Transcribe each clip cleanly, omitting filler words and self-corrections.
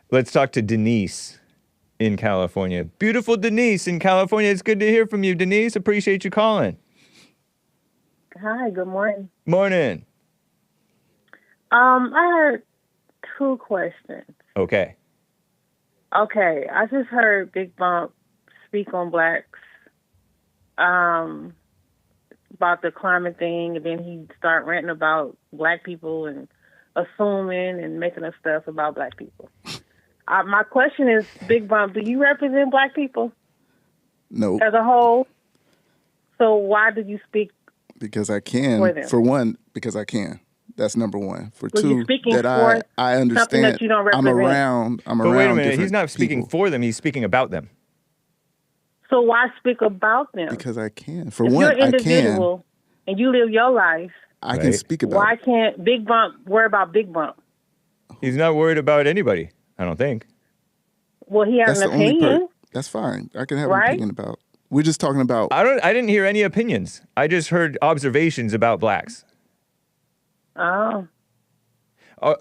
Let's talk to Denise in California. Beautiful Denise in California. It's good to hear from you, Denise. Appreciate you calling. Hi, good morning. Morning. I had two questions. Okay. Okay, I just heard Big Bump speak on blacks, about the climate thing, and then he start ranting about black people and assuming and making up stuff about black people. My question is, Big Bump, do you represent black people? No. As a whole? So why did you speak? Because I can. For them? For one, because I can. That's number one. For So you're two, speaking that for I understand. something that you don't I'm represent. around. But wait a minute. He's different not speaking people. for them. He's speaking about them. So why speak about them? Because I can. For if one, you're an I can. individual and you live your life, I can speak about why it. can't Big Bump worry about Big Bump? He's not worried about anybody, I don't think. Well, he has That's an the only opinion. That's fine. I can have Right? an opinion about. We're just talking about. I didn't hear any opinions. I just heard observations about blacks. Oh.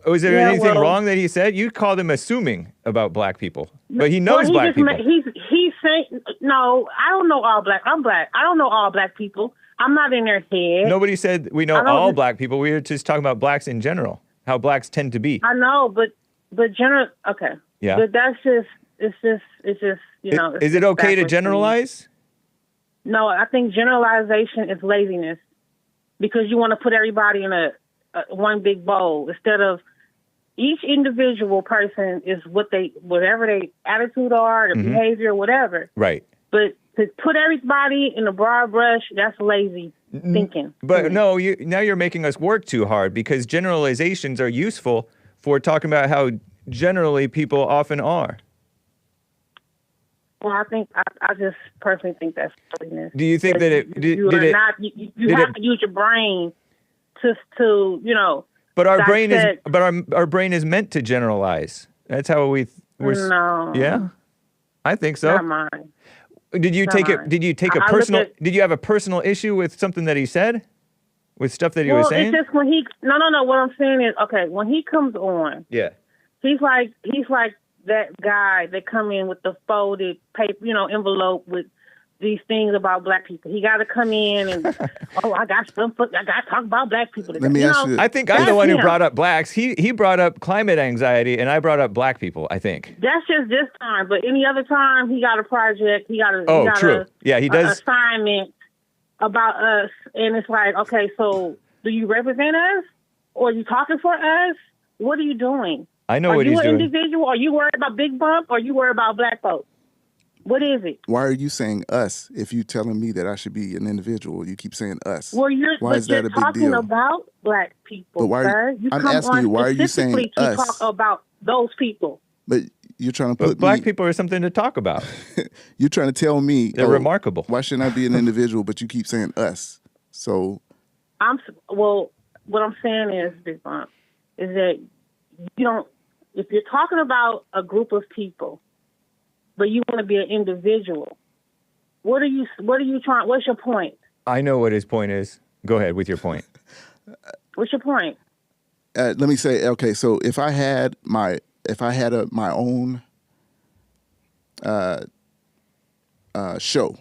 Was there Yeah, anything well- wrong that he said? You called him assuming about black people, but he knows black people. He's saying, no, I don't know all black. I'm black. I don't know all black people. I'm not in their head. Nobody said we know all black people. We were just talking about blacks in general, how blacks tend to be. I know, but okay. Yeah. But that's just, it's just, you know. Is it okay to generalize? No, I think generalization is laziness because you want to put everybody in a one big bowl instead of each individual person is whatever their attitude are, their behavior, whatever. Right. But to put everybody in a broad brush, that's lazy thinking. But no, now you're making us work too hard because generalizations are useful for talking about how generally people often are. Well, I think I just personally think that's laziness. Do you think that you have to use your brain to you know. But our dissect. our brain is meant to generalize. That's how we're. No. Yeah, I think so. Not mine. Did you take it? Did you take a personal? Did you have a personal issue with something that he said? With stuff that he was saying? Well, it's just when he. No. What I'm saying is, okay, when he comes on, yeah, he's like that guy that come in with the folded paper, envelope with these things about black people. He got to come in and I got to talk about black people today. Let me ask you. I think I'm the one who brought up blacks. He brought up climate anxiety, and I brought up black people. I think that's just this time, but any other time he got a project. He got a true. Yeah, he does assignment about us, and it's like, okay, so do you represent us, or are you talking for us? What are you doing? I know what he's doing. Are you an individual? Are you worried about Big Bump? Or are you worried about black folks? What is it? Why are you saying us if you telling me that I should be an individual? You keep saying us. Well, why is that a big deal? You're talking about black people, but why sir. I'm asking you, why are you saying us? To talk about those people. But you're trying to put black people are something to talk about. You're trying to tell me they're remarkable. Why shouldn't I be an individual? But you keep saying us. So, what I'm saying is, Big Bump, is that you don't. If you're talking about a group of people, but you want to be an individual, what are you trying? What's your point? I know what his point is. Go ahead with your point. What's your point? Let me say, okay, so if I had my own show,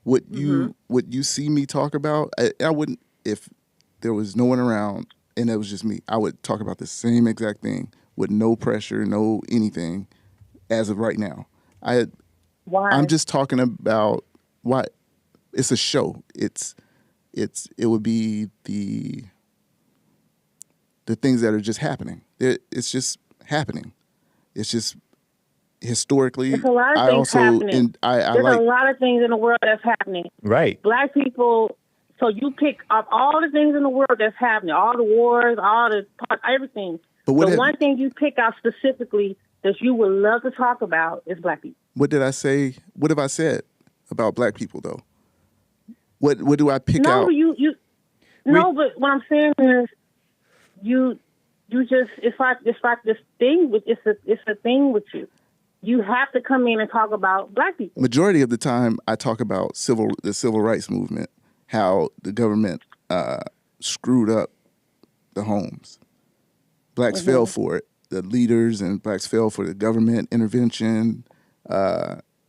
would you see me talk about? I wouldn't if there was no one around and it was just me. I would talk about the same exact thing with no pressure, no anything. As of right now, why? I'm just talking about why it's a show. It would be the things that are just happening. It's just happening. It's just historically. There's a lot of things happening. There's a lot of things in the world that's happening. Right. Black people. So you pick up all the things in the world that's happening, all the wars, all the everything. But one thing you pick out specifically that you would love to talk about is black people. What did I say? What have I said about black people, though? What do I pick out? No, but what I'm saying is, you just it's like this thing with it's a thing with you. You have to come in and talk about black people. Majority of the time, I talk about the civil rights movement, how the government screwed up the homes. Blacks fell for it. the leaders and blacks fell for the government intervention,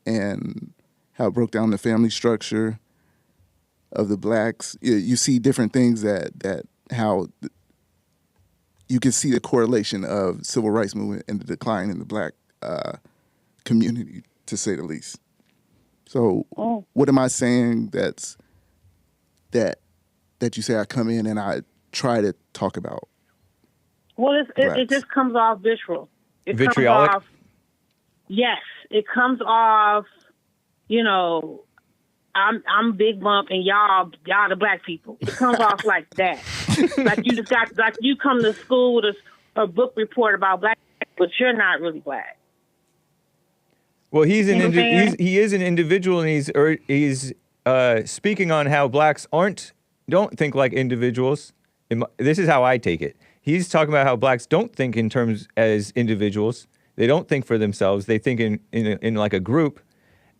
and how it broke down the family structure of the blacks. You see different things that how you can see the correlation of civil rights movement and the decline in the black community, to say the least. So, what am I saying that you say I come in and I try to talk about? Well, it just comes off visceral. Vitriolic? Yes, it comes off, I'm Big Bump and y'all the black people. It comes off like that. like you come to school with a book report about black, but you're not really black. Well, he is an individual, and he's speaking on how blacks don't think like individuals. This is how I take it. He's talking about how blacks don't think in terms as individuals. They don't think for themselves. They think in like a group,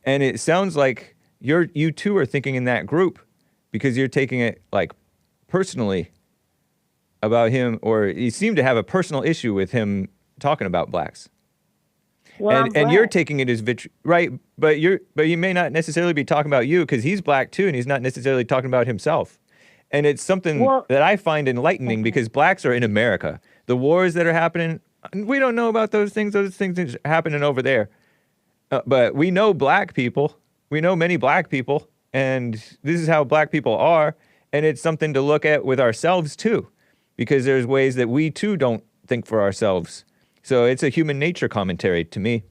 and it sounds like you two are thinking in that group because you're taking it like personally about him, or you seem to have a personal issue with him talking about blacks. Well, and you're taking it as right, but you may not necessarily be talking about you because he's black too, and he's not necessarily talking about himself. And it's something that I find enlightening because blacks are in America. The wars that are happening, we don't know about those things. Those things are happening over there. But we know black people. We know many black people, and this is how black people are. And it's something to look at with ourselves too, because there's ways that we too don't think for ourselves. So it's a human nature commentary to me.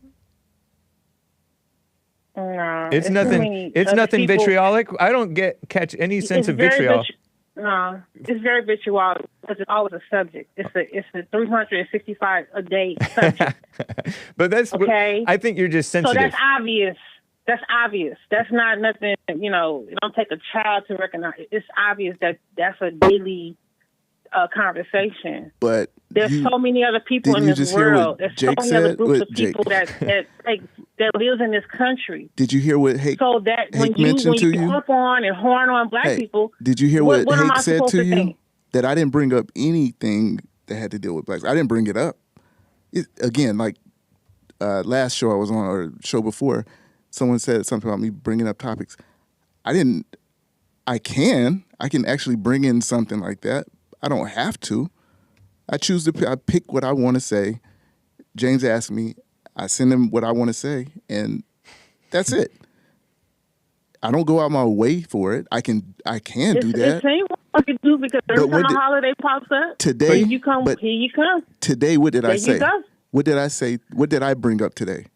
No, it's nothing. It's nothing vitriolic. I don't catch any sense of vitriol. No, it's very vitriolic because it's always a subject. It's a 365 a day subject. But that's okay. I think you're just sensitive. So that's obvious. That's obvious. That's not nothing. It don't take a child to recognize. It's obvious that that's a daily conversation. But there's so many other people in this world. There's so many other groups of people that lives in this country. Did you hear what Hake? So that when you jump on and horn on black people, did you hear what Hake said to you? Think? That I didn't bring up anything that had to deal with blacks. I didn't bring it up. Again, like last show I was on, or show before, someone said something about me bringing up topics. I didn't. I can actually bring in something like that. I don't have to. I pick what I want to say. James asked me, I send him what I want to say, and that's it. I don't go out my way for it. I can do that. It's the same what I can do because every time a holiday pops up, today, here you come. Today, what did I say? You go. What did I say? What did I bring up today?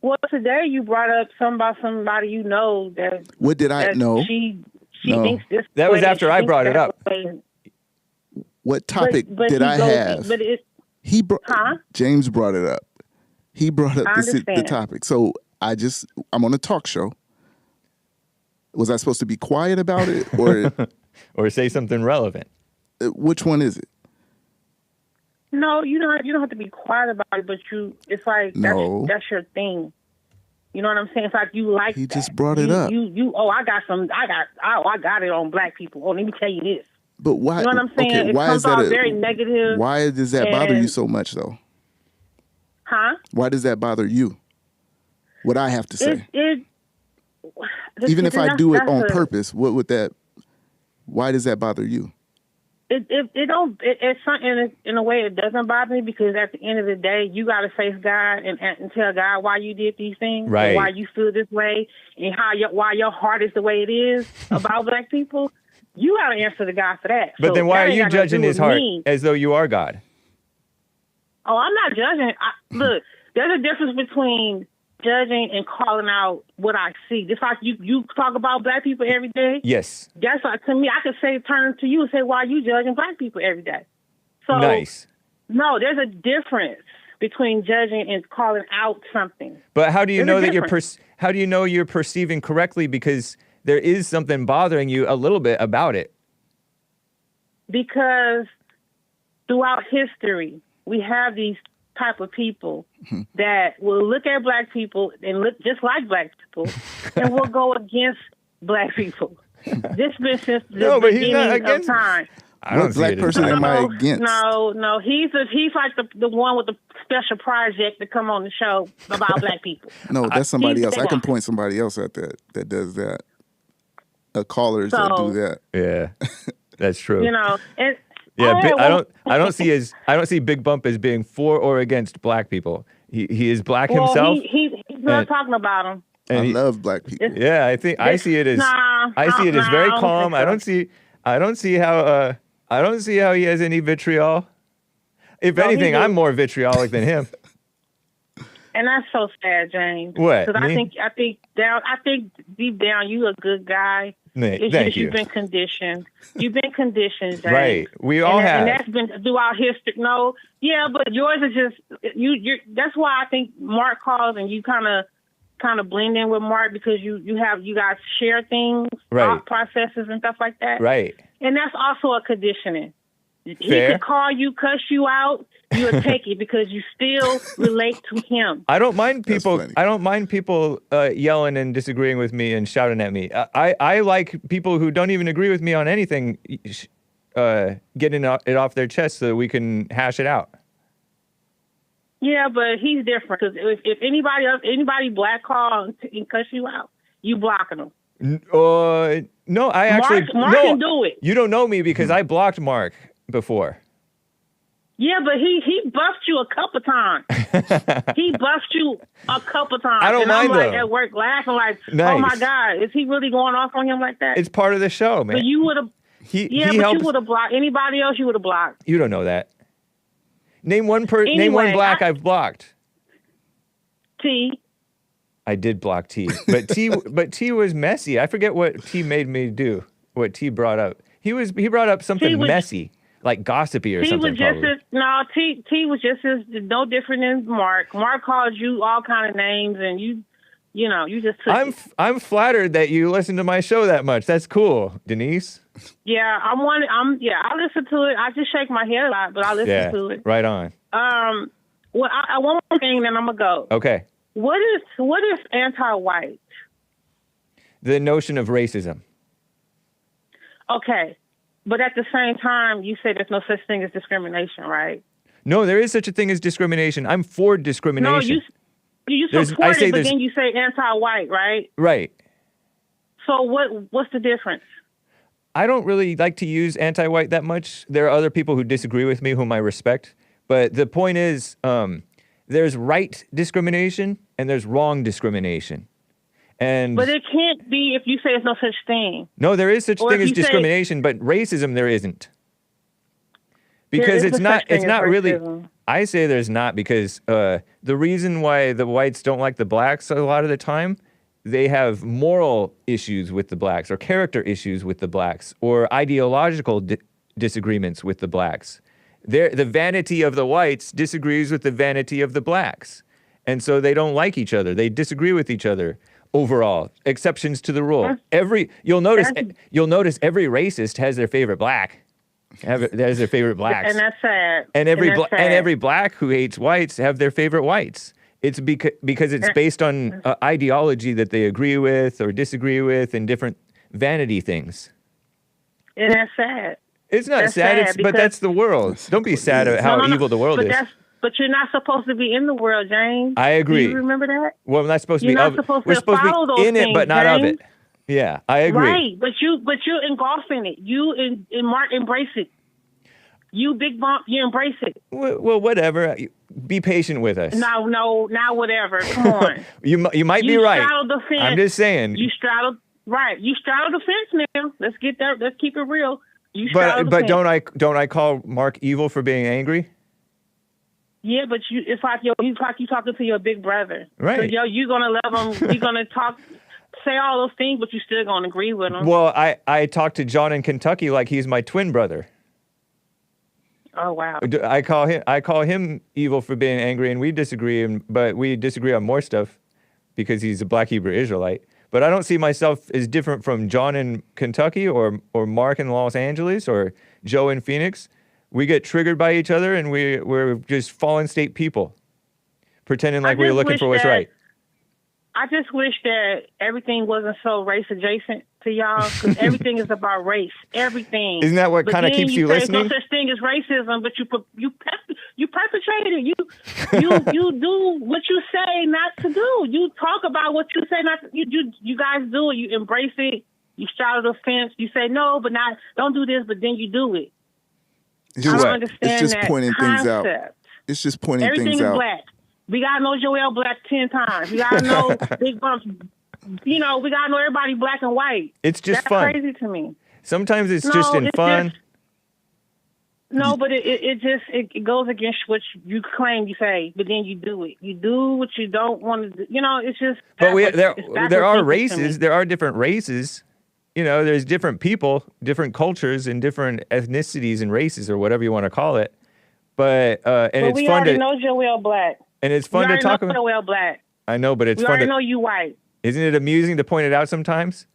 Well, today you brought up something about somebody you know that. What did I know? She thinks this. That was after I brought it up. What topic did I have? James brought it up. He brought up the topic. So I'm on a talk show. Was I supposed to be quiet about it or or say something relevant? Which one is it? No, you don't have to be quiet about it, but it's like that's your thing. You know what I'm saying? It's like you like He just brought it up. I got it on black people. Oh, let me tell you this. But why? You know what I'm saying? Okay, it comes off very negative. Why does that bother you so much, though? Huh? Why does that bother you? What I have to say. Even if I do it on purpose, what would that? Why does that bother you? It's something in a way it doesn't bother me because at the end of the day, you got to face God and tell God why you did these things, right? And why you feel this way, and why your heart is the way it is about black people. You got to answer to God for that. But then why are you judging his heart as though you are God? Oh, I'm not judging. Look, there's a difference between judging and calling out what I see. Just like you talk about black people every day. Yes. That's like, to me, I could turn to you and say, why are you judging black people every day? So, nice. No, there's a difference between judging and calling out something. But how do you know that how do you know you're perceiving correctly? Because there is something bothering you a little bit about it. Because throughout history, we have these type of people that will look at black people and look just like black people and will go against black people. This been since the beginning of time. I don't What see black it as person black. am I against? No, he's like the one with the special project to come on the show about black people. No, that's somebody else. I can one. point somebody else at that does that. Callers that do So, that. Yeah, that's true. you know, and Yeah, I don't see Big Bump as being for or against black people. He is black well, himself. he's not talking about them. I love black people. Yeah, I see it as very calm. I don't see how he has any vitriol. If anything, I'm more vitriolic than him. And that's so sad, James. What? Because I think deep down you a good guy. It's Thank just you. You've been conditioned. You've been conditioned, James. Right. We all have. And that's been throughout history. No, yeah, but yours is just you. That's why I think Mark calls and you kind of blend in with Mark because you guys share things, thought processes and stuff like that. Right. And that's also a conditioning. Fair. He could call you, cuss you out, you would take it because you still relate to him. I don't mind people. Yelling and disagreeing with me and shouting at me. I like people who don't even agree with me on anything, getting it off their chest so that we can hash it out. Yeah, but he's different because if anybody black call and cuss you out, you blocking them. No, I actually Mark can do it. You don't know me because I blocked Mark before. Yeah, but he buffed you a couple times. He buffed you a couple times. I don't mind I'm like though. at work laughing like, nice. Oh my God, is he really going off on him like that? It's part of the show, man. But you would have. You would have blocked anybody else. You would have blocked. You don't know that. Name one black I've blocked. T. I did block T, but T was messy. I forget what T made me do. What T brought up. He brought up something messy, like gossipy or something. T was just as no different than Mark. Mark called you all kind of names, and you just took it. I'm flattered that you listen to my show that much. That's cool, Denise. Yeah, I listen to it. I just shake my head a lot, but I listen to it. Right on. Well, I one more thing, then I'm gonna go. Okay. What is anti-white? The notion of racism. Okay, but at the same time, you say there's no such thing as discrimination, right? No, there is such a thing as discrimination. I'm for discrimination. No, you support it, but then you say anti-white, right? Right. So what's the difference? I don't really like to use anti-white that much. There are other people who disagree with me whom I respect. But the point is, there's right discrimination and there's wrong discrimination. But it can't be if you say there's no such thing. No, there is such thing as discrimination, but racism there isn't. Because it's not really. I say there's not because the reason why the whites don't like the blacks a lot of the time, they have moral issues with the blacks or character issues with the blacks or ideological disagreements with the blacks. The vanity of the whites disagrees with the vanity of the blacks. And so they don't like each other. They disagree with each other overall. Exceptions to the rule. You'll notice every racist has their favorite black. Has their favorite blacks. And that's sad. And every black who hates whites have their favorite whites. It's because it's based on ideology that they agree with or disagree with and different vanity things. And that's sad. It's not sad, but that's the world. Don't be sad at how evil the world is. But you're not supposed to be in the world, James. I agree. Do you remember that? Well, we're not supposed to be of it. We're supposed to be in it, but not of it. Yeah, I agree. Right, but you're engulfing it. You and Mark embrace it. You Big Bump, you embrace it. Well, whatever. Be patient with us. No, now whatever. Come on. you might be right. Straddled the fence. I'm just saying. You straddled the fence now. Let's keep it real. But don't I call Mark evil for being angry? Yeah, but it's like you talking to your big brother. Right. So you're gonna love him. You're gonna say all those things, but you're still gonna agree with him. Well, I talk to John in Kentucky like he's my twin brother. Oh wow. I call him evil for being angry, and we disagree, but we disagree on more stuff because he's a Black Hebrew Israelite. But I don't see myself as different from John in Kentucky or Mark in Los Angeles or Joe in Phoenix. We get triggered by each other, and we're just fallen state people, pretending like we're looking for what's right. I just wish that everything wasn't so race adjacent. to y'all? Because everything is about race. Everything. Isn't that what kind of keeps you listening? There's no such thing as racism, but you perpetrate it. You do what you say not to do. You talk about what you say not to. You guys do it. You embrace it. You straddle the fence. You say no, but not. Don't do this, but then you do it. I don't understand it's just that pointing concept. things out. It's just pointing Everything things out. Everything is black. We gotta know Joel Black 10 times. We gotta know Big Bumps. We gotta know everybody black and white. It's just That's fun. crazy to me. Sometimes it's just in fun. But it goes against what you claim you say, but then you do it. You do what you don't want to do. It's just. But there are races. There are different races. There's different people, different cultures, and different ethnicities and races, or whatever you want to call it. But it's fun to know Joel Black. And it's fun to talk about. Joel Black. I know, but it's we fun already to know you white. Isn't it amusing to point it out sometimes?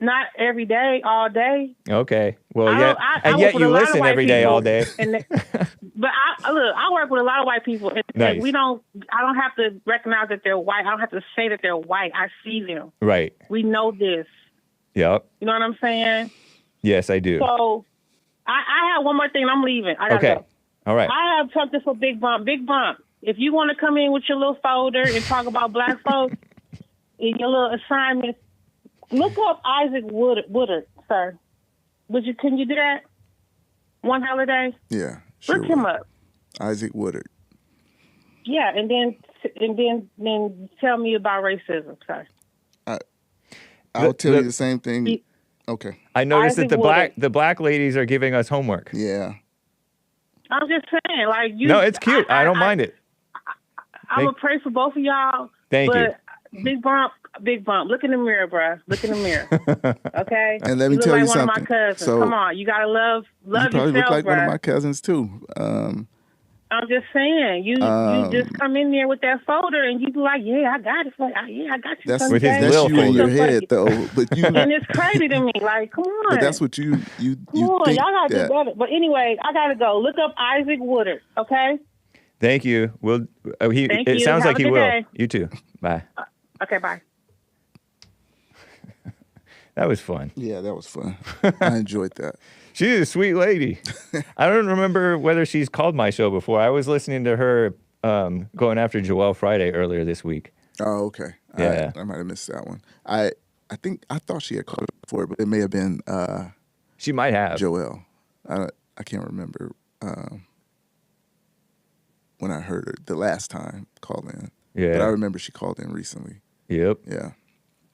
Not every day, all day. Okay. Well, yet you listen every day, all day. But I work with a lot of white people, and nice. I don't have to recognize that they're white. I don't have to say that they're white. I see them. Right. We know this. Yep. You know what I'm saying? Yes, I do. So I have one more thing. I'm leaving. I gotta go. All right. I have something for Big Bump. Big Bump, if you want to come in with your little folder and talk about black folks in your little assignment, look up Isaac Woodard, sir. Can you do that? One holiday? Yeah, sure. Look him up. Isaac Woodard. Yeah, and then tell me about racism, sir. I'll tell you the same thing. Okay. I noticed that the black ladies are giving us homework. Yeah. I'm just saying, like you. No, it's cute. I don't mind it. I'm gonna pray for both of y'all. Thank you. Big Bump. Look in the mirror, bruh. Look in the mirror. Okay. And let me tell you something. One of my cousins. So, come on, you gotta love you yourself, probably look like bruh. one of my cousins too. I'm just saying, you just come in there with that folder and you be like, yeah, I got it. I got you. That's with his that's little you in your folder. head though. But you and it's crazy to me. Like, come on. But that's what you come on, think y'all gotta that. do better. But anyway, I gotta go. Look up Isaac Woodard, okay? Thank you. It sounds like he will. Day. You too. Bye. Okay, bye. That was fun. Yeah, that was fun. I enjoyed that. She's a sweet lady. I don't remember whether she's called my show before. I was listening to her going after Joelle Friday earlier this week. Oh, okay. Yeah. I might have missed that one. I thought she had called before, but it may have been she might have. Joelle. I can't remember when I heard her the last time call in. Yeah. But I remember she called in recently. Yep. Yeah.